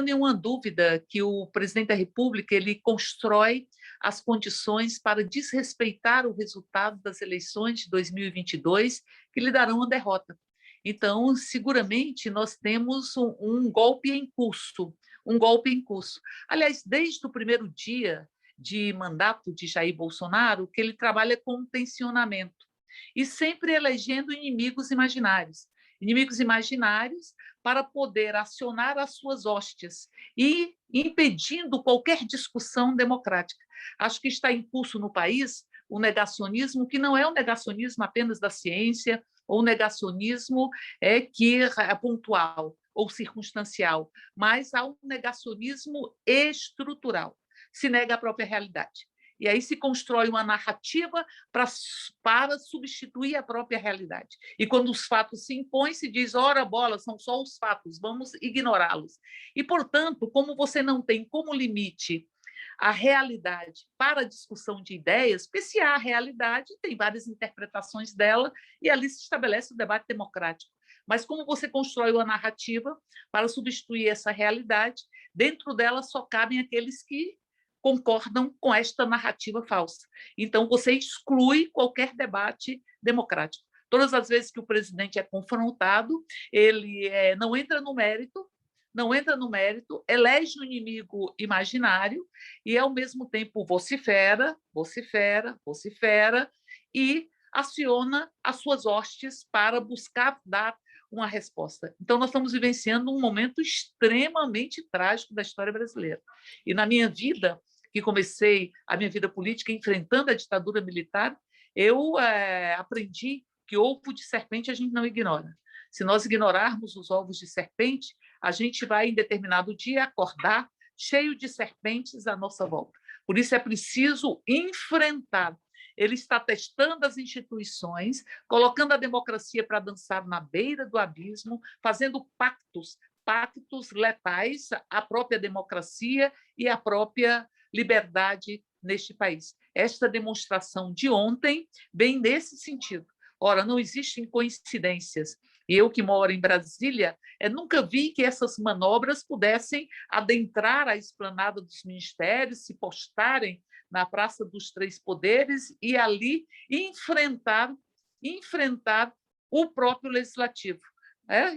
nenhuma dúvida que o presidente da República ele constrói as condições para desrespeitar o resultado das eleições de 2022, que lhe darão a derrota. Então, seguramente, nós temos um golpe em curso, um golpe em curso. Aliás, desde o primeiro dia de mandato de Jair Bolsonaro, que ele trabalha com tensionamento e sempre elegendo inimigos imaginários para poder acionar as suas hóstias e impedindo qualquer discussão democrática. Acho que está em curso no país o negacionismo, que não é um negacionismo apenas da ciência, ou negacionismo que é pontual ou circunstancial, mas há um negacionismo estrutural. Se nega a própria realidade. E aí se constrói uma narrativa para substituir a própria realidade. E quando os fatos se impõem, se diz, ora bola, são só os fatos, vamos ignorá-los. E, portanto, como você não tem como limite a realidade para a discussão de ideias, porque se há a realidade, tem várias interpretações dela, e ali se estabelece o debate democrático. Mas como você constrói uma narrativa para substituir essa realidade, dentro dela só cabem aqueles que concordam com esta narrativa falsa. Então, você exclui qualquer debate democrático. Todas as vezes que o presidente é confrontado, ele não entra no mérito, elege um inimigo imaginário e, ao mesmo tempo, vocifera e aciona as suas hostes para buscar dar uma resposta. Então, nós estamos vivenciando um momento extremamente trágico da história brasileira. E na minha vida, que comecei a minha vida política enfrentando a ditadura militar, eu aprendi que ovo de serpente a gente não ignora. Se nós ignorarmos os ovos de serpente, a gente vai, em determinado dia, acordar cheio de serpentes à nossa volta. Por isso é preciso enfrentar. Ele está testando as instituições, colocando a democracia para dançar na beira do abismo, fazendo pactos letais à própria democracia e à própria liberdade neste país. Esta demonstração de ontem vem nesse sentido. Ora, não existem coincidências. E eu, que moro em Brasília, nunca vi que essas manobras pudessem adentrar a esplanada dos ministérios, se postarem na Praça dos Três Poderes e ali enfrentar o próprio legislativo.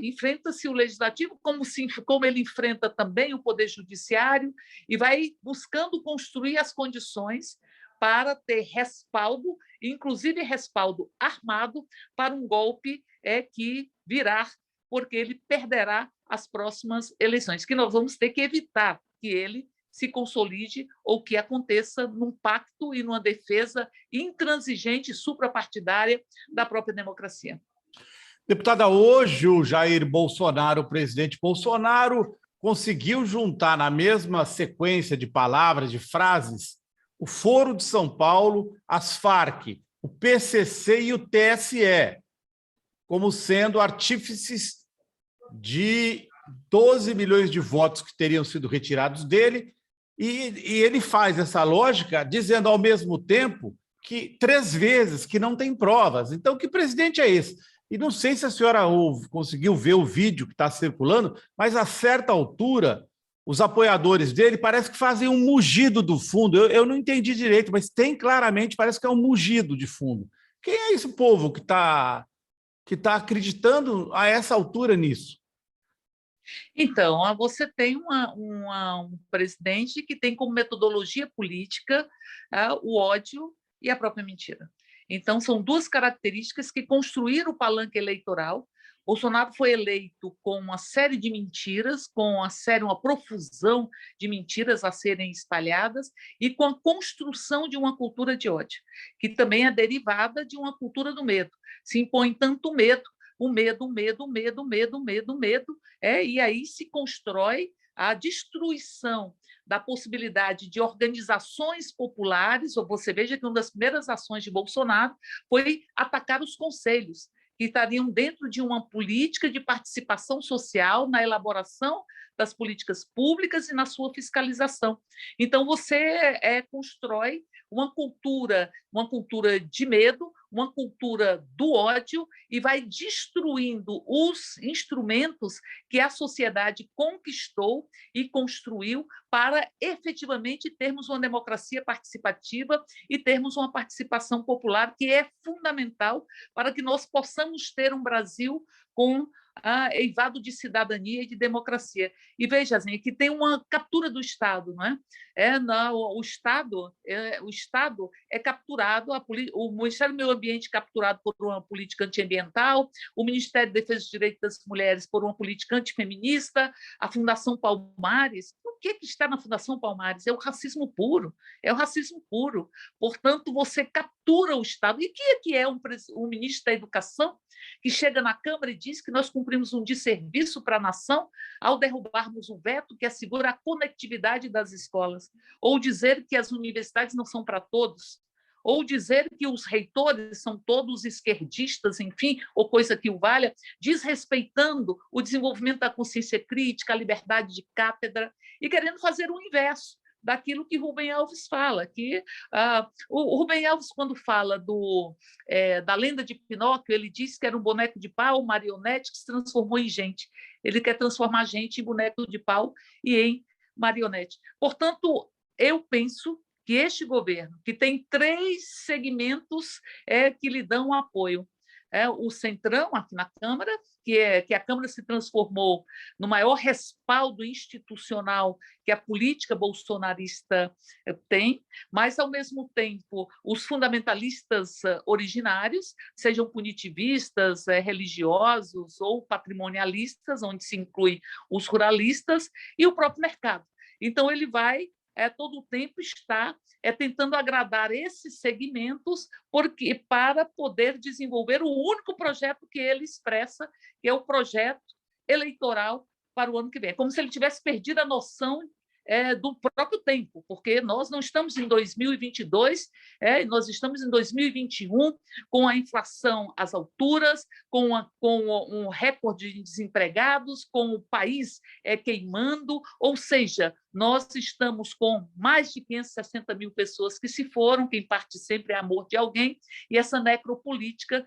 Enfrenta-se o legislativo como ele enfrenta também o poder judiciário e vai buscando construir as condições para ter respaldo, inclusive respaldo armado, para um golpe que virá, porque ele perderá as próximas eleições, que nós vamos ter que evitar que ele se consolide ou que aconteça num pacto e numa defesa intransigente e suprapartidária da própria democracia. Deputada, hoje o Jair Bolsonaro, o presidente Bolsonaro, conseguiu juntar na mesma sequência de palavras, de frases, o Foro de São Paulo, as Farc, o PCC e o TSE, como sendo artífices de 12 milhões de votos que teriam sido retirados dele, e ele faz essa lógica dizendo ao mesmo tempo que 3 vezes que não tem provas. Então, que presidente é esse? E não sei se a senhora conseguiu ver o vídeo que está circulando, mas a certa altura, os apoiadores dele parece que fazem um mugido do fundo. Eu não entendi direito, mas tem claramente, parece que é um mugido de fundo. Quem é esse povo que tá acreditando a essa altura nisso? Então, você tem um presidente que tem como metodologia política o ódio e a própria mentira. Então, são 2 características que construíram o palanque eleitoral. Bolsonaro foi eleito com uma série de mentiras, uma profusão de mentiras a serem espalhadas e com a construção de uma cultura de ódio, que também é derivada de uma cultura do medo. Se impõe tanto medo, e aí se constrói a destruição da possibilidade de organizações populares. Ou você veja que uma das primeiras ações de Bolsonaro foi atacar os conselhos, que estariam dentro de uma política de participação social na elaboração das políticas públicas e na sua fiscalização. Então, você constrói uma cultura de medo, uma cultura do ódio e vai destruindo os instrumentos que a sociedade conquistou e construiu para efetivamente termos uma democracia participativa e termos uma participação popular que é fundamental para que nós possamos ter um Brasil com eivado de cidadania e de democracia. E veja, assim, que tem uma captura do Estado, não é? O Estado é capturado, o Ministério do Meio Ambiente é capturado por uma política antiambiental, o Ministério da Defesa dos Direitos das Mulheres por uma política antifeminista, a Fundação Palmares. O que está na Fundação Palmares? É o racismo puro, é o racismo puro. Portanto, você captura o Estado. E o que é um ministro da Educação que chega na Câmara e diz que nós cumprimos um desserviço para a nação ao derrubarmos o veto que assegura a conectividade das escolas, ou dizer que as universidades não são para todos, ou dizer que os reitores são todos esquerdistas, enfim, ou coisa que o valha, desrespeitando o desenvolvimento da consciência crítica, a liberdade de cátedra, e querendo fazer o inverso daquilo que Rubem Alves fala, que o Rubem Alves, quando fala da lenda de Pinóquio, ele diz que era um boneco de pau, marionete, que se transformou em gente. Ele quer transformar a gente em boneco de pau e em marionete. Portanto, eu penso que este governo, que tem 3 segmentos que lhe dão apoio, o Centrão, aqui na Câmara, que a Câmara se transformou no maior respaldo institucional que a política bolsonarista tem, mas, ao mesmo tempo, os fundamentalistas originários, sejam punitivistas, religiosos ou patrimonialistas, onde se inclui os ruralistas, e o próprio mercado. Então, ele vai todo o tempo está tentando agradar esses segmentos para poder desenvolver o único projeto que ele expressa, que é o projeto eleitoral para o ano que vem. É como se ele tivesse perdido a noção do próprio tempo, porque nós não estamos em 2022, nós estamos em 2021, com a inflação às alturas, com um recorde de desempregados, com o país queimando, ou seja, nós estamos com mais de 560 mil pessoas que se foram, que em parte sempre é amor de alguém, e essa necropolítica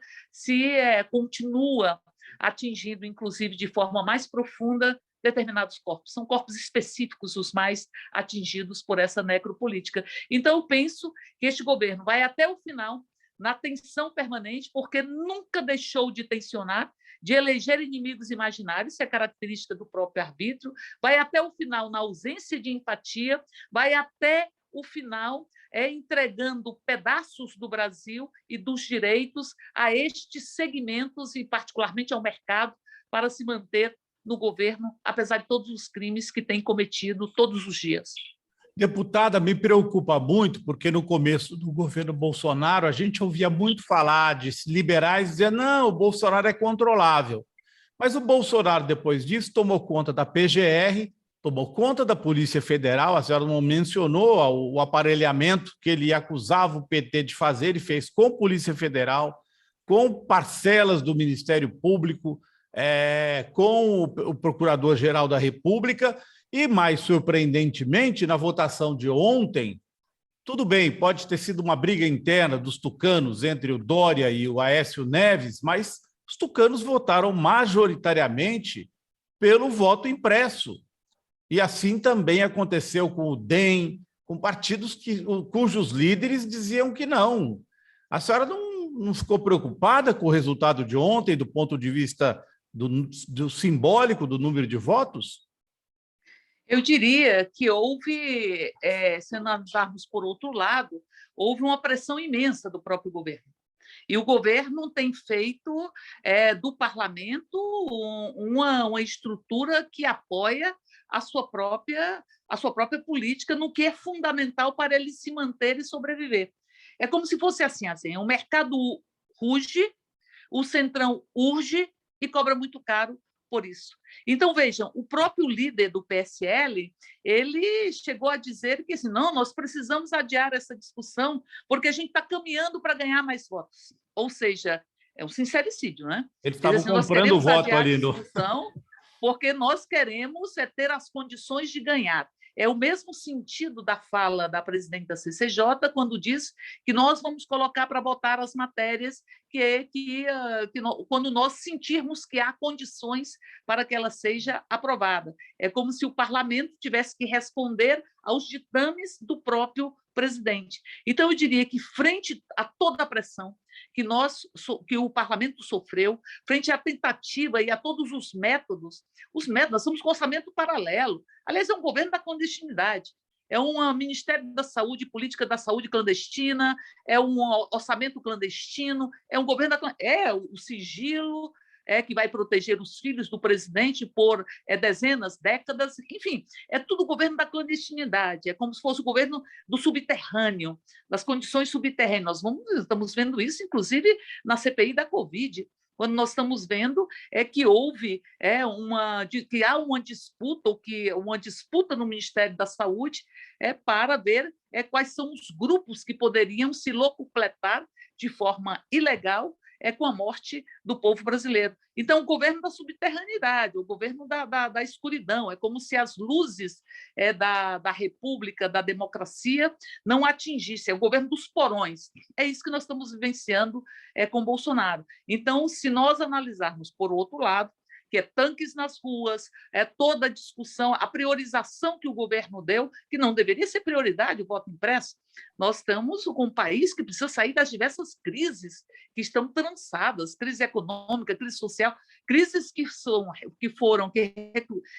continua atingindo, inclusive, de forma mais profunda, determinados corpos. São corpos específicos os mais atingidos por essa necropolítica. Então, eu penso que este governo vai até o final na tensão permanente, porque nunca deixou de tensionar, de eleger inimigos imaginários, isso é característica do próprio arbítrio, vai até o final na ausência de empatia, vai até o final entregando pedaços do Brasil e dos direitos a estes segmentos, e particularmente ao mercado, para se manter no governo, apesar de todos os crimes que tem cometido todos os dias. Deputada, me preocupa muito, porque no começo do governo Bolsonaro a gente ouvia muito falar de liberais dizendo não, o Bolsonaro é controlável. Mas o Bolsonaro, depois disso, tomou conta da PGR, tomou conta da Polícia Federal, a senhora não mencionou o aparelhamento que ele acusava o PT de fazer, ele fez com a Polícia Federal, com parcelas do Ministério Público, com o Procurador-Geral da República e, mais surpreendentemente, na votação de ontem, tudo bem, pode ter sido uma briga interna dos tucanos entre o Dória e o Aécio Neves, mas os tucanos votaram majoritariamente pelo voto impresso. E assim também aconteceu com o DEM, com partidos cujos líderes diziam que não. A senhora não ficou preocupada com o resultado de ontem, do ponto de vista do simbólico do número de votos? Eu diria que houve, se analisarmos por outro lado, houve uma pressão imensa do próprio governo. E o governo tem feito do parlamento uma estrutura que apoia a sua própria política no que é fundamental para ele se manter e sobreviver. É como se fosse assim, o mercado ruge, o Centrão urge e cobra muito caro por isso. Então, vejam, o próprio líder do PSL, ele chegou a dizer que assim, não, nós precisamos adiar essa discussão porque a gente está caminhando para ganhar mais votos. Ou seja, é um sincericídio, né? Eles estavam comprando o voto ali no... porque nós queremos ter as condições de ganhar. É o mesmo sentido da fala da presidente da CCJ, quando diz que nós vamos colocar para votar as matérias quando nós sentirmos que há condições para que ela seja aprovada. É como se o parlamento tivesse que responder aos ditames do próprio presidente. Então, eu diria que, frente a toda a pressão que o parlamento sofreu, frente à tentativa e a todos os métodos, nós estamos com orçamento paralelo. Aliás, é um governo da clandestinidade. É um Ministério da Saúde, política da saúde clandestina, é um orçamento clandestino, é um governo o sigilo que vai proteger os filhos do presidente por dezenas, décadas, enfim, é tudo governo da clandestinidade, é como se fosse o governo do subterrâneo, das condições subterrâneas. Estamos vendo isso, inclusive, na CPI da Covid, quando nós estamos vendo que há uma disputa no Ministério da Saúde para ver quais são os grupos que poderiam se locupletar de forma ilegal com a morte do povo brasileiro. Então, o governo da subterraneidade, o governo da escuridão, é como se as luzes da república, da democracia, não atingissem, é o governo dos porões. É isso que nós estamos vivenciando com Bolsonaro. Então, se nós analisarmos por outro lado, que é tanques nas ruas, toda a discussão, a priorização que o governo deu, que não deveria ser prioridade, o voto impresso. Nós estamos com um país que precisa sair das diversas crises que estão trançadas, crise econômica, crise social, crises que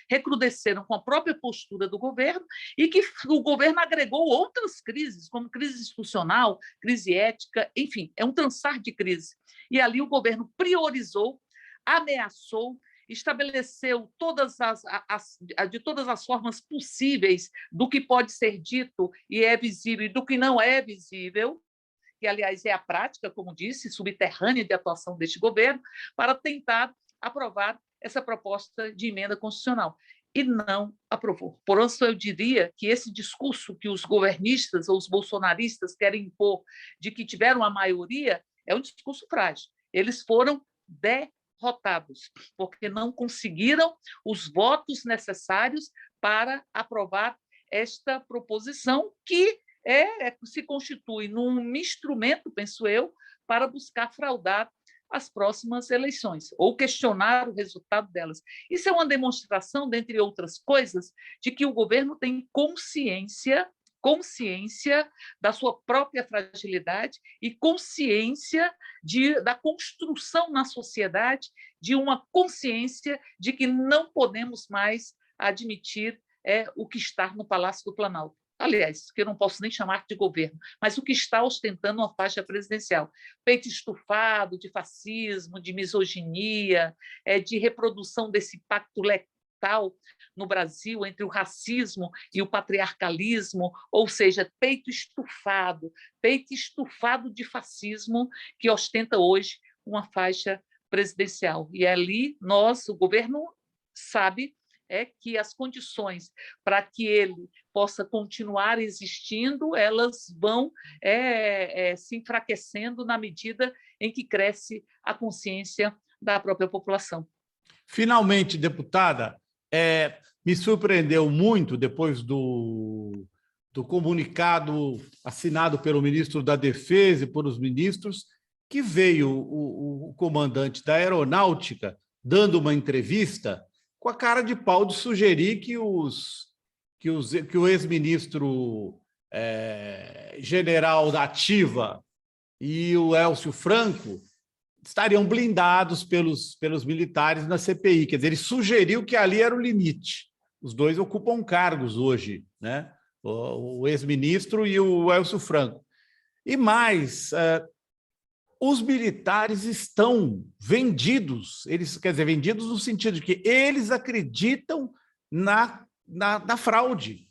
recrudesceram com a própria postura do governo e que o governo agregou outras crises, como crise institucional, crise ética, enfim, é um trançar de crise. E ali o governo priorizou, ameaçou, estabeleceu de todas as formas possíveis do que pode ser dito e é visível e do que não é visível, que, aliás, é a prática, como disse, subterrânea de atuação deste governo, para tentar aprovar essa proposta de emenda constitucional. E não aprovou. Por isso, eu diria que esse discurso que os governistas ou os bolsonaristas querem impor de que tiveram a maioria é um discurso frágil. Eles foram derrotados, porque não conseguiram os votos necessários para aprovar esta proposição que se constitui num instrumento, penso eu, para buscar fraudar as próximas eleições, ou questionar o resultado delas. Isso é uma demonstração, dentre outras coisas, de que o governo tem consciência da sua própria fragilidade e consciência da construção na sociedade de uma consciência de que não podemos mais admitir o que está no Palácio do Planalto. Aliás, que eu não posso nem chamar de governo, mas o que está ostentando uma faixa presidencial. Peito estufado de fascismo, de misoginia, de reprodução desse pacto letal no Brasil entre o racismo e o patriarcalismo, ou seja, peito estufado de fascismo que ostenta hoje uma faixa presidencial. E ali o governo sabe que as condições para que ele possa continuar existindo, elas vão se enfraquecendo na medida em que cresce a consciência da própria população. Finalmente, deputada, me surpreendeu muito, depois do comunicado assinado pelo ministro da Defesa e por os ministros, que veio o comandante da Aeronáutica dando uma entrevista com a cara de pau de sugerir que o ex-ministro general da Ativa e o Élcio Franco estariam blindados pelos militares na CPI. Quer dizer, ele sugeriu que ali era o limite. Os dois ocupam cargos hoje, né? O ex-ministro e o Élcio Franco. E mais, os militares estão vendidos, vendidos no sentido de que eles acreditam na fraude.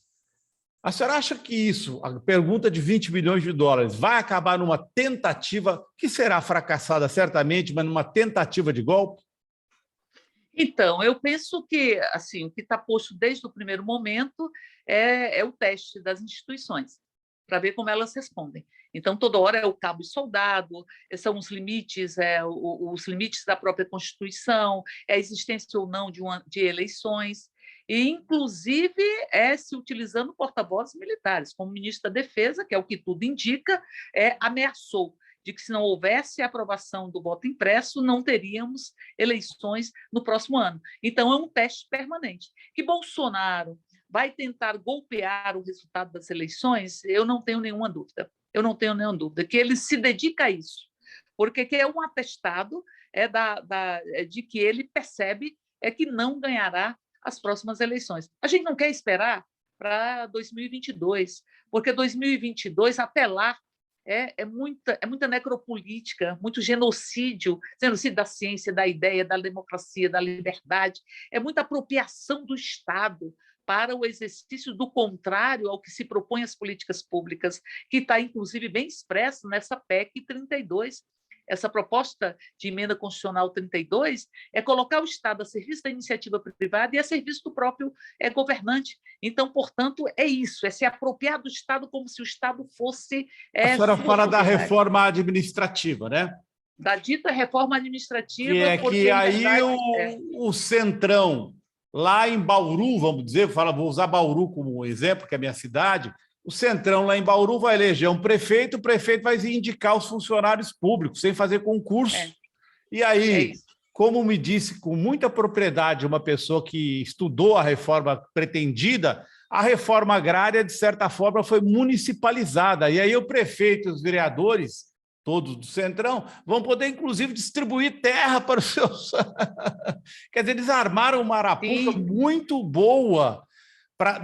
A senhora acha que isso, a pergunta de 20 milhões de dólares, vai acabar numa tentativa, que será fracassada certamente, mas numa tentativa de golpe? Então, eu penso que assim, o que está posto desde o primeiro momento é o teste das instituições, para ver como elas respondem. Então, toda hora é o cabo e soldado, são os limites da própria Constituição, a existência ou não de eleições. e, inclusive, se utilizando porta-vozes militares, como o ministro da Defesa, que é o que tudo indica, ameaçou de que, se não houvesse aprovação do voto impresso, não teríamos eleições no próximo ano. Então, é um teste permanente. Que Bolsonaro vai tentar golpear o resultado das eleições, eu não tenho nenhuma dúvida. Eu não tenho nenhuma dúvida que ele se dedica a isso, porque é um atestado de que ele percebe que não ganhará as próximas eleições. A gente não quer esperar para 2022, porque 2022, até lá, é muita necropolítica, muito genocídio da ciência, da ideia, da democracia, da liberdade, é muita apropriação do Estado para o exercício do contrário ao que se propõe as políticas públicas, que está, inclusive, bem expresso nessa PEC 32. Essa proposta de emenda constitucional 32 é colocar o Estado a serviço da iniciativa privada e a serviço do próprio governante. Então, portanto, é isso, é se apropriar do Estado como se o Estado fosse A senhora sua fala da propriedade. reforma administrativa, né? Da dita reforma administrativa. Que é porque, que aí verdade, o Centrão, lá em Bauru, vou usar Bauru como um exemplo, que é a minha cidade, o Centrão lá em Bauru vai eleger um prefeito, o prefeito vai indicar os funcionários públicos, sem fazer concurso. E aí, como me disse com muita propriedade uma pessoa que estudou a reforma pretendida, a reforma agrária, de certa forma, foi municipalizada. E aí o prefeito e os vereadores, todos do Centrão, vão poder, inclusive, distribuir terra para os seus... Quer dizer, eles armaram uma arapuca muito boa,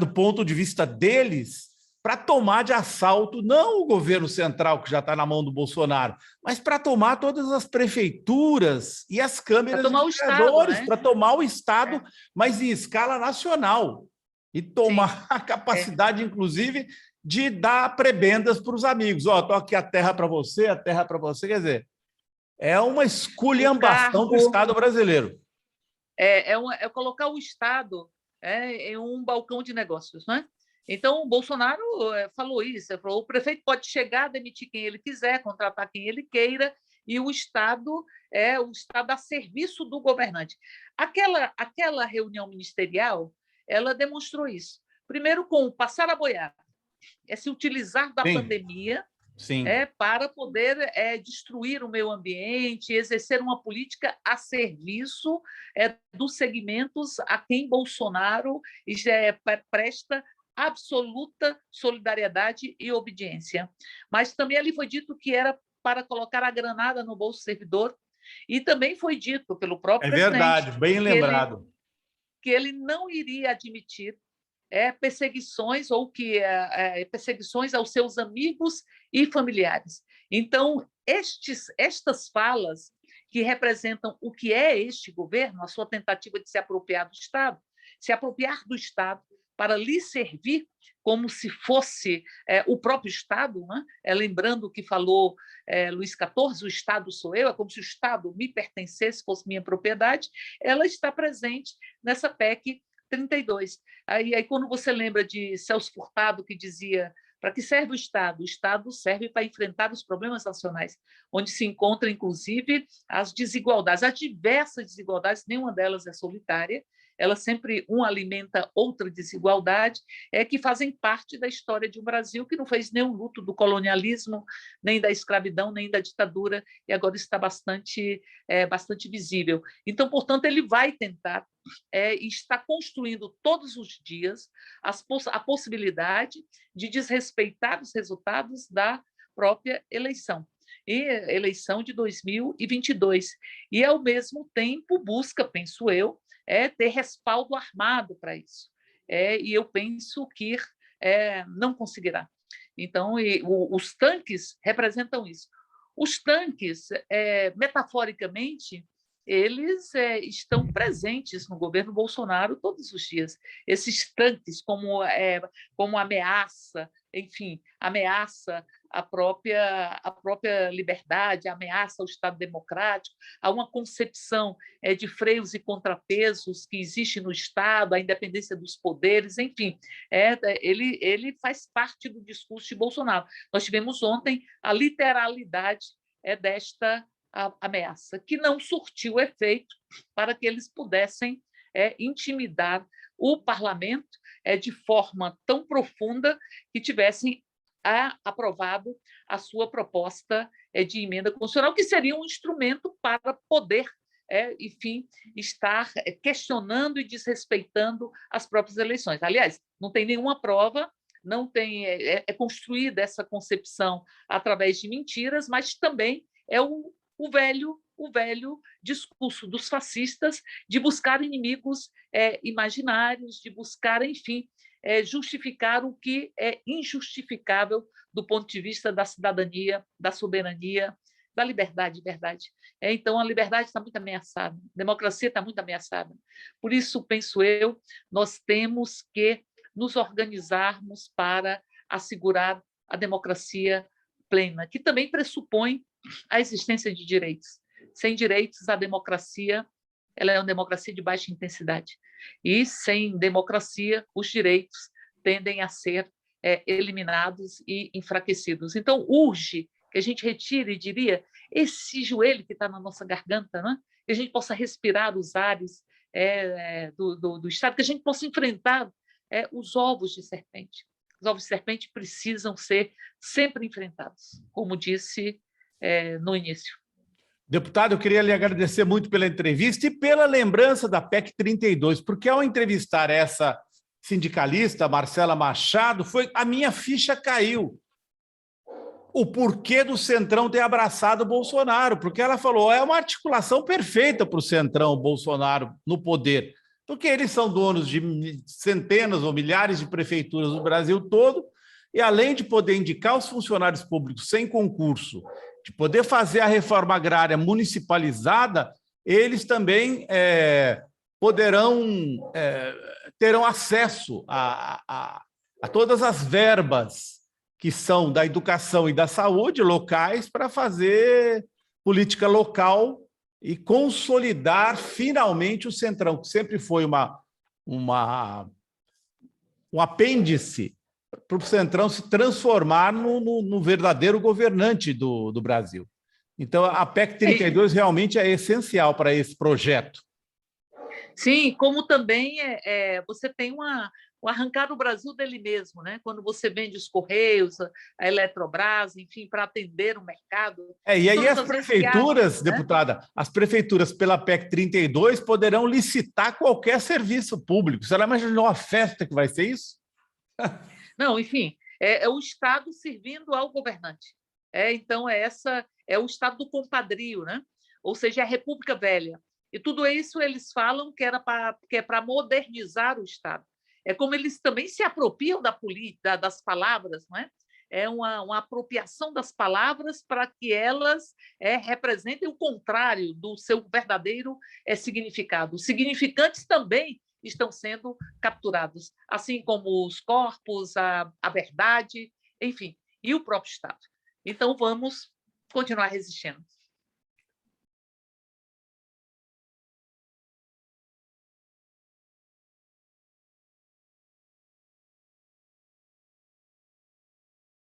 do ponto de vista deles, para tomar de assalto, não o governo central, que já está na mão do Bolsonaro, mas para tomar todas as prefeituras e as câmeras de vereadores, para tomar o Estado, mas em escala nacional, e tomar a capacidade, inclusive, de dar prebendas para os amigos. Estou aqui a terra para você, quer dizer, é uma esculhambação do Estado brasileiro. É colocar o Estado em um balcão de negócios, não é? Então, o Bolsonaro falou isso, ele falou: o prefeito pode chegar, demitir quem ele quiser, contratar quem ele queira, e o Estado é o Estado a serviço do governante. Aquela reunião ministerial, ela demonstrou isso. Primeiro, com o passar a boiada, se utilizar da pandemia para poder destruir o meio ambiente, exercer uma política a serviço dos segmentos a quem Bolsonaro presta absoluta solidariedade e obediência. Mas também ali foi dito que era para colocar a granada no bolso do servidor, e também foi dito pelo próprio presidente... É verdade, bem lembrado. Que ele não iria admitir perseguições perseguições aos seus amigos e familiares. Então, estas falas que representam o que é este governo, a sua tentativa de se apropriar do Estado, para lhe servir como se fosse o próprio Estado, né? Lembrando o que falou Luís XIV, o Estado sou eu, é como se o Estado me pertencesse, fosse minha propriedade, ela está presente nessa PEC 32. Aí, quando você lembra de Celso Furtado, que dizia: para que serve o Estado? O Estado serve para enfrentar os problemas nacionais, onde se encontram, inclusive, as desigualdades, as diversas desigualdades, nenhuma delas é solitária, ela sempre alimenta outra desigualdade, que fazem parte da história de um Brasil que não fez nenhum luto do colonialismo, nem da escravidão, nem da ditadura, e agora está bastante visível. Então, portanto, ele vai tentar e está construindo todos os dias a possibilidade de desrespeitar os resultados da própria eleição. Eleição de 2022. E, ao mesmo tempo, busca, penso eu, ter respaldo armado para isso. E eu penso que não conseguirá. Então, os tanques representam isso. Os tanques, metaforicamente, eles estão presentes no governo Bolsonaro todos os dias. Esses tanques, como ameaça, enfim, ameaça a própria liberdade, ameaça ao Estado democrático, há uma concepção de freios e contrapesos que existe no Estado, a independência dos poderes, enfim, ele faz parte do discurso de Bolsonaro. Nós tivemos ontem a literalidade desta ameaça, que não surtiu efeito para que eles pudessem intimidar o parlamento de forma tão profunda que tivessem aprovado a sua proposta de emenda constitucional, que seria um instrumento para poder, enfim, estar questionando e desrespeitando as próprias eleições. Aliás, não tem nenhuma prova, não tem, construída essa concepção através de mentiras, mas também é o velho discurso dos fascistas de buscar inimigos imaginários, de buscar, enfim, justificar o que é injustificável do ponto de vista da cidadania, da soberania, da liberdade, verdade. Então, a liberdade está muito ameaçada, a democracia está muito ameaçada. Por isso, penso eu, nós temos que nos organizarmos para assegurar a democracia plena, que também pressupõe a existência de direitos. Sem direitos, a democracia ela é uma democracia de baixa intensidade. E, sem democracia, os direitos tendem a ser eliminados e enfraquecidos. Então, urge que a gente retire, diria, esse joelho que está na nossa garganta, né? Que a gente possa respirar os ares do Estado, que a gente possa enfrentar os ovos de serpente. Os ovos de serpente precisam ser sempre enfrentados, como disse no início. Deputado, eu queria lhe agradecer muito pela entrevista e pela lembrança da PEC 32, porque ao entrevistar essa sindicalista, Marcela Machado, a minha ficha caiu. O porquê do Centrão ter abraçado o Bolsonaro, porque ela falou, é uma articulação perfeita para o Centrão, o Bolsonaro, no poder, porque eles são donos de centenas ou milhares de prefeituras no Brasil todo, e além de poder indicar os funcionários públicos sem concurso, de poder fazer a reforma agrária municipalizada, eles também terão acesso a todas as verbas que são da educação e da saúde locais para fazer política local e consolidar finalmente o Centrão, que sempre foi um apêndice para o Centrão se transformar no verdadeiro governante do Brasil. Então, a PEC 32 realmente é essencial para esse projeto. Sim, como também você tem o arrancar o Brasil dele mesmo, né? Quando você vende os Correios, a Eletrobras, enfim, para atender o mercado. E aí as prefeituras, deputada, as prefeituras pela PEC 32 poderão licitar qualquer serviço público. Você imaginou a festa que vai ser isso? Não, enfim, é o Estado servindo ao governante. Então, é o Estado do compadrio, né? Ou seja, é a República Velha. E tudo isso eles falam que é para modernizar o Estado. É como eles também se apropriam das palavras, não é? É uma apropriação das palavras para que elas representem o contrário do seu verdadeiro significado. Os significantes também estão sendo capturados, assim como os corpos, a verdade, enfim, e o próprio Estado. Então, vamos continuar resistindo.